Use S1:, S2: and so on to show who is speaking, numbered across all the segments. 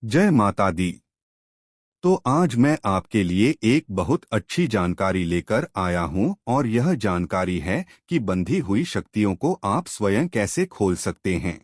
S1: जय माता दी। तो आज मैं आपके लिए एक बहुत अच्छी जानकारी लेकर आया हूं और यह जानकारी है कि बंधी हुई शक्तियों को आप स्वयं कैसे खोल सकते हैं।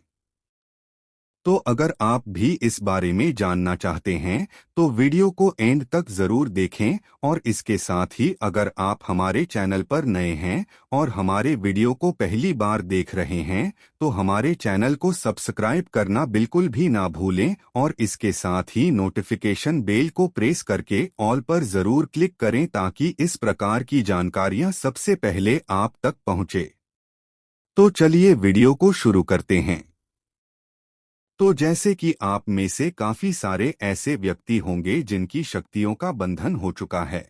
S1: तो अगर आप भी इस बारे में जानना चाहते हैं तो वीडियो को एंड तक जरूर देखें और इसके साथ ही अगर आप हमारे चैनल पर नए हैं और हमारे वीडियो को पहली बार देख रहे हैं तो हमारे चैनल को सब्सक्राइब करना बिल्कुल भी ना भूलें और इसके साथ ही नोटिफिकेशन बेल को प्रेस करके ऑल पर जरूर क्लिक करें ताकि इस प्रकार की जानकारियां सबसे पहले आप तक पहुंचे। तो चलिए वीडियो को शुरू करते हैं। तो जैसे कि आप में से काफी सारे ऐसे व्यक्ति होंगे जिनकी शक्तियों का बंधन हो चुका है,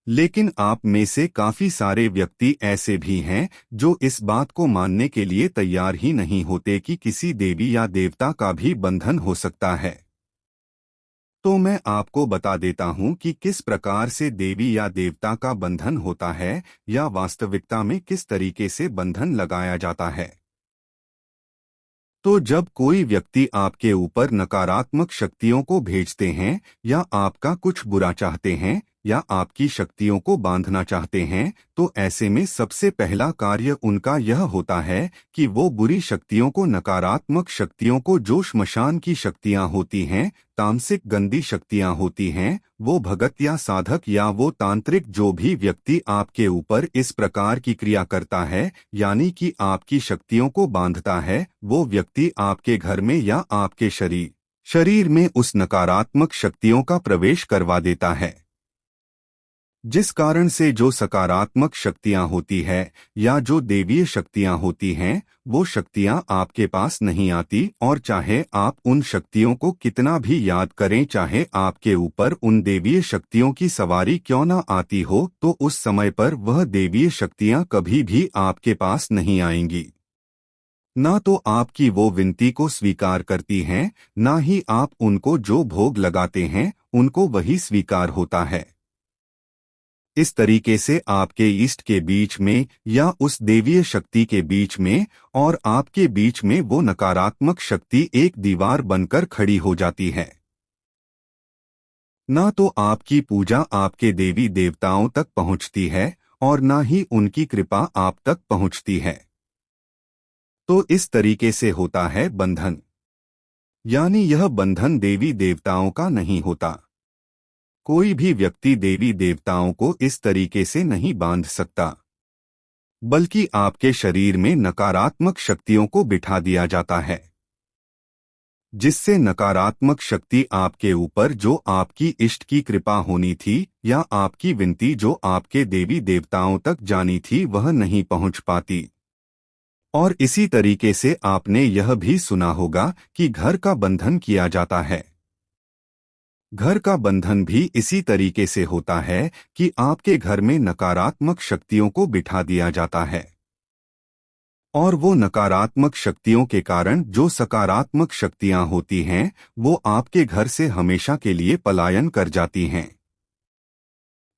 S1: लेकिन आप में से काफी सारे व्यक्ति ऐसे भी हैं जो इस बात को मानने के लिए तैयार ही नहीं होते कि किसी देवी या देवता का भी बंधन हो सकता है। तो मैं आपको बता देता हूं कि किस प्रकार से देवी या देवता का बंधन होता है या वास्तविकता में किस तरीके से बंधन लगाया जाता है। तो जब कोई व्यक्ति आपके ऊपर नकारात्मक शक्तियों को भेजते हैं या आपका कुछ बुरा चाहते हैं या आपकी शक्तियों को बांधना चाहते हैं तो ऐसे में सबसे पहला कार्य उनका यह होता है कि वो बुरी शक्तियों को, नकारात्मक शक्तियों को, जो श्मशान की शक्तियां होती हैं, तामसिक गंदी शक्तियां होती हैं, वो भगत या साधक या वो तांत्रिक जो भी व्यक्ति आपके ऊपर इस प्रकार की क्रिया करता है यानी कि आपकी शक्तियों को बांधता है, वो व्यक्ति आपके घर में या आपके शरीर में उस नकारात्मक शक्तियों का प्रवेश करवा देता है, जिस कारण से जो सकारात्मक शक्तियां होती है या जो देवीय शक्तियां होती हैं वो शक्तियां आपके पास नहीं आती और चाहे आप उन शक्तियों को कितना भी याद करें, चाहे आपके ऊपर उन देवीय शक्तियों की सवारी क्यों ना आती हो, तो उस समय पर वह देवीय शक्तियां कभी भी आपके पास नहीं आएंगी। ना तो आपकी वो विनती को स्वीकार करती हैं, ना ही आप उनको जो भोग लगाते हैं उनको वही स्वीकार होता है। इस तरीके से आपके इष्ट के बीच में या उस देवीय शक्ति के बीच में और आपके बीच में वो नकारात्मक शक्ति एक दीवार बनकर खड़ी हो जाती है। ना तो आपकी पूजा आपके देवी देवताओं तक पहुंचती है और ना ही उनकी कृपा आप तक पहुंचती है। तो इस तरीके से होता है बंधन, यानी यह बंधन देवी देवताओं का नहीं होता। कोई भी व्यक्ति देवी देवताओं को इस तरीके से नहीं बांध सकता, बल्कि आपके शरीर में नकारात्मक शक्तियों को बिठा दिया जाता है, जिससे नकारात्मक शक्ति आपके ऊपर जो आपकी इष्ट की कृपा होनी थी या आपकी विनती जो आपके देवी देवताओं तक जानी थी वह नहीं पहुंच पाती। और इसी तरीके से आपने यह भी सुना होगा कि घर का बंधन किया जाता है। घर का बंधन भी इसी तरीके से होता है कि आपके घर में नकारात्मक शक्तियों को बिठा दिया जाता है और वो नकारात्मक शक्तियों के कारण जो सकारात्मक शक्तियां होती हैं वो आपके घर से हमेशा के लिए पलायन कर जाती हैं।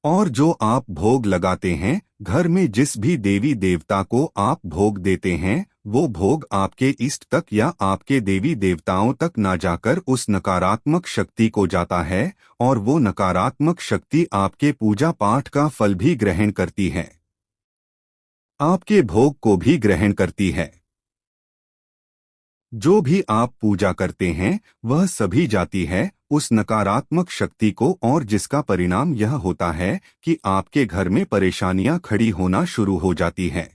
S1: और जो आप भोग लगाते हैं, घर में जिस भी देवी देवता को आप भोग देते हैं, वो भोग आपके इष्ट तक या आपके देवी देवताओं तक ना जाकर उस नकारात्मक शक्ति को जाता है और वो नकारात्मक शक्ति आपके पूजा पाठ का फल भी ग्रहण करती है, आपके भोग को भी ग्रहण करती है। जो भी आप पूजा करते हैं वह सभी जाती है उस नकारात्मक शक्ति को और जिसका परिणाम यह होता है कि आपके घर में परेशानियां खड़ी होना शुरू हो जाती हैं।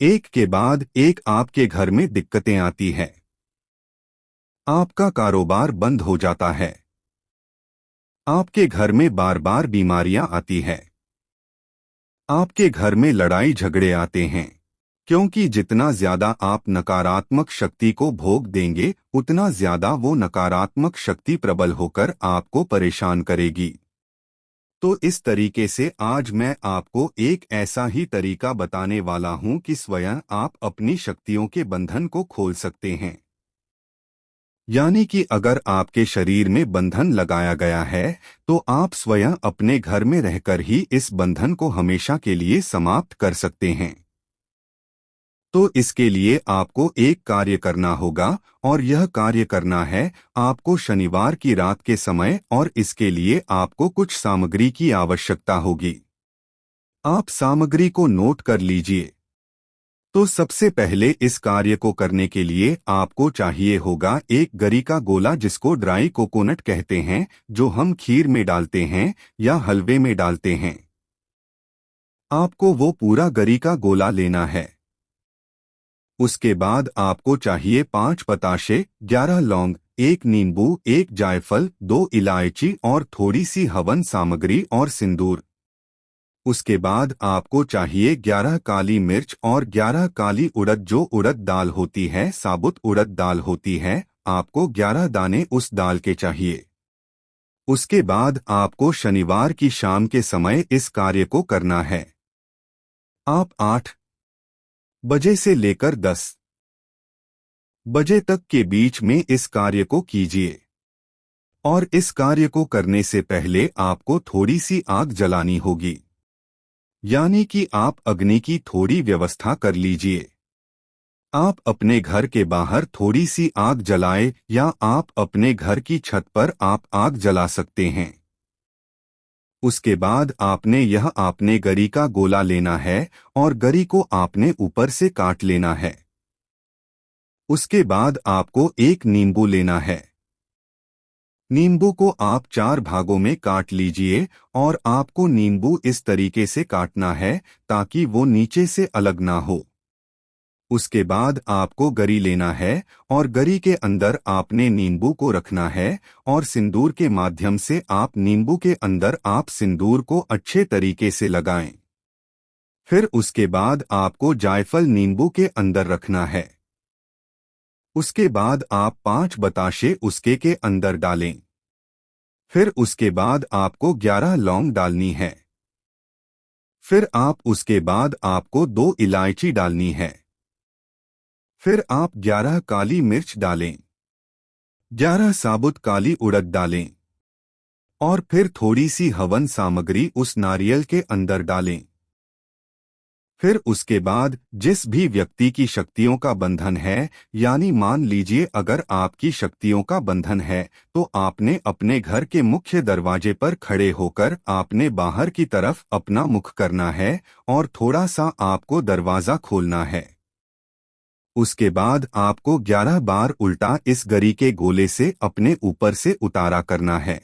S1: एक के बाद एक आपके घर में दिक्कतें आती है, आपका कारोबार बंद हो जाता है, आपके घर में बार बार बीमारियां आती है, आपके घर में लड़ाई झगड़े आते हैं, क्योंकि जितना ज्यादा आप नकारात्मक शक्ति को भोग देंगे उतना ज्यादा वो नकारात्मक शक्ति प्रबल होकर आपको परेशान करेगी। तो इस तरीके से आज मैं आपको एक ऐसा ही तरीका बताने वाला हूं कि स्वयं आप अपनी शक्तियों के बंधन को खोल सकते हैं। यानी कि अगर आपके शरीर में बंधन लगाया गया है तो आप स्वयं अपने घर में रहकर ही इस बंधन को हमेशा के लिए समाप्त कर सकते हैं। तो इसके लिए आपको एक कार्य करना होगा, और यह कार्य करना है आपको शनिवार की रात के समय, और इसके लिए आपको कुछ सामग्री की आवश्यकता होगी। आप सामग्री को नोट कर लीजिए। तो सबसे पहले इस कार्य को करने के लिए आपको चाहिए होगा एक गरी का गोला, जिसको ड्राई कोकोनट कहते हैं, जो हम खीर में डालते हैं या हलवे में डालते हैं। आपको वो पूरा गरी का गोला लेना है। उसके बाद आपको चाहिए 5 बताशे, 11 लौंग, 1 नींबू, 1 जायफल, 2 इलायची और थोड़ी सी हवन सामग्री और सिंदूर। उसके बाद आपको चाहिए 11 काली मिर्च और 11 काली उड़द, जो उड़द दाल होती है, साबुत उड़द दाल होती है। आपको 11 दाने उस दाल के चाहिए। उसके बाद आपको शनिवार की शाम के समय इस कार्य को करना है। आप 8 बजे से लेकर 10 बजे तक के बीच में इस कार्य को कीजिए। और इस कार्य को करने से पहले आपको थोड़ी सी आग जलानी होगी, यानी कि आप अग्नि की थोड़ी व्यवस्था कर लीजिए। आप अपने घर के बाहर थोड़ी सी आग जलाएं, या आप अपने घर की छत पर आप आग जला सकते हैं। उसके बाद आपने गरी का गोला लेना है, और गरी को आपने ऊपर से काट लेना है। उसके बाद आपको एक नींबू लेना है। नींबू को आप 4 भागों में काट लीजिए, और आपको नींबू इस तरीके से काटना है ताकि वो नीचे से अलग ना हो। उसके बाद आपको गरी लेना है, और गरी के अंदर आपने नींबू को रखना है, और सिंदूर के माध्यम से आप नींबू के अंदर आप सिंदूर को अच्छे तरीके से लगाएं। फिर उसके बाद आपको जायफल नींबू के अंदर रखना है। उसके बाद आप 5 बताशे उसके के अंदर डालें। फिर उसके बाद आपको 11 लौंग डालनी है। फिर उसके बाद आपको 2 इलायची डालनी है। फिर आप 11 काली मिर्च डालें, 11 साबुत काली उड़द डालें, और फिर थोड़ी सी हवन सामग्री उस नारियल के अंदर डालें। फिर उसके बाद जिस भी व्यक्ति की शक्तियों का बंधन है, यानी मान लीजिए अगर आपकी शक्तियों का बंधन है, तो आपने अपने घर के मुख्य दरवाजे पर खड़े होकर आपने बाहर की तरफ अपना मुख करना है, और थोड़ा सा आपको दरवाजा खोलना है। उसके बाद आपको 11 बार उल्टा इस गरी के गोले से अपने ऊपर से उतारा करना है।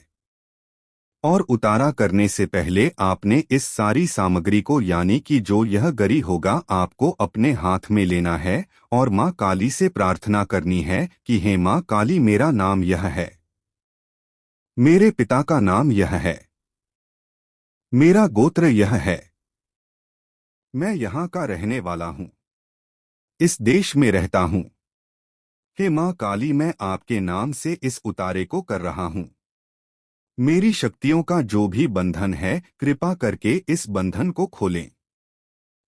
S1: और उतारा करने से पहले आपने इस सारी सामग्री को, यानी कि जो यह गरी होगा, आपको अपने हाथ में लेना है, और माँ काली से प्रार्थना करनी है कि हे माँ काली, मेरा नाम यह है, मेरे पिता का नाम यह है, मेरा गोत्र यह है, मैं यहाँ का रहने वाला हूँ, इस देश में रहता हूँ। हे माँ काली, मैं आपके नाम से इस उतारे को कर रहा हूँ। मेरी शक्तियों का जो भी बंधन है, कृपा करके इस बंधन को खोलें।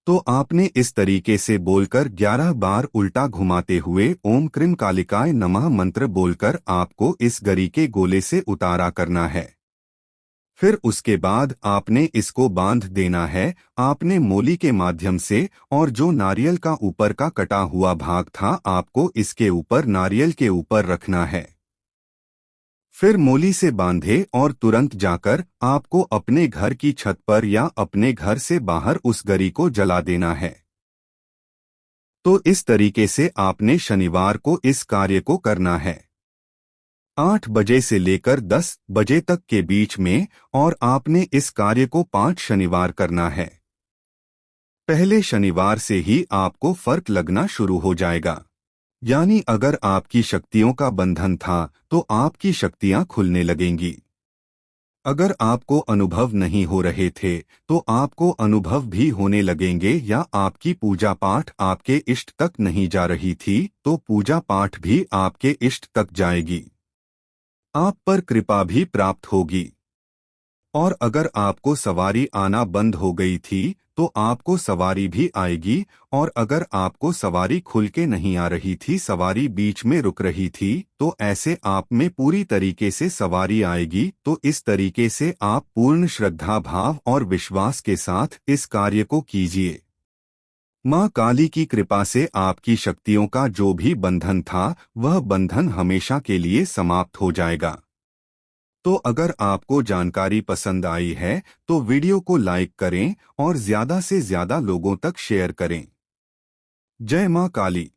S1: तो आपने इस तरीके से बोलकर 11 बार उल्टा घुमाते हुए ओम क्रीम कालिकाय नमः मंत्र बोलकर आपको इस गरी के गोले से उतारा करना है। फिर उसके बाद आपने इसको बांध देना है आपने मोली के माध्यम से, और जो नारियल का ऊपर का कटा हुआ भाग था, आपको इसके ऊपर नारियल के ऊपर रखना है। फिर मोली से बांधे और तुरंत जाकर आपको अपने घर की छत पर या अपने घर से बाहर उस गरी को जला देना है। तो इस तरीके से आपने शनिवार को इस कार्य को करना है 8 बजे से लेकर 10 बजे तक के बीच में, और आपने इस कार्य को 5 शनिवार करना है। पहले शनिवार से ही आपको फर्क लगना शुरू हो जाएगा, यानी अगर आपकी शक्तियों का बंधन था तो आपकी शक्तियां खुलने लगेंगी। अगर आपको अनुभव नहीं हो रहे थे तो आपको अनुभव भी होने लगेंगे, या आपकी पूजा पाठ आपके इष्ट तक नहीं जा रही थी तो पूजा पाठ भी आपके इष्ट तक जाएगी, आप पर कृपा भी प्राप्त होगी। और अगर आपको सवारी आना बंद हो गई थी तो आपको सवारी भी आएगी, और अगर आपको सवारी खुल के नहीं आ रही थी, सवारी बीच में रुक रही थी, तो ऐसे आप में पूरी तरीके से सवारी आएगी। तो इस तरीके से आप पूर्ण श्रद्धा भाव और विश्वास के साथ इस कार्य को कीजिए। माँ काली की कृपा से आपकी शक्तियों का जो भी बंधन था वह बंधन हमेशा के लिए समाप्त हो जाएगा। तो अगर आपको जानकारी पसंद आई है तो वीडियो को लाइक करें और ज्यादा से ज्यादा लोगों तक शेयर करें। जय माँ काली।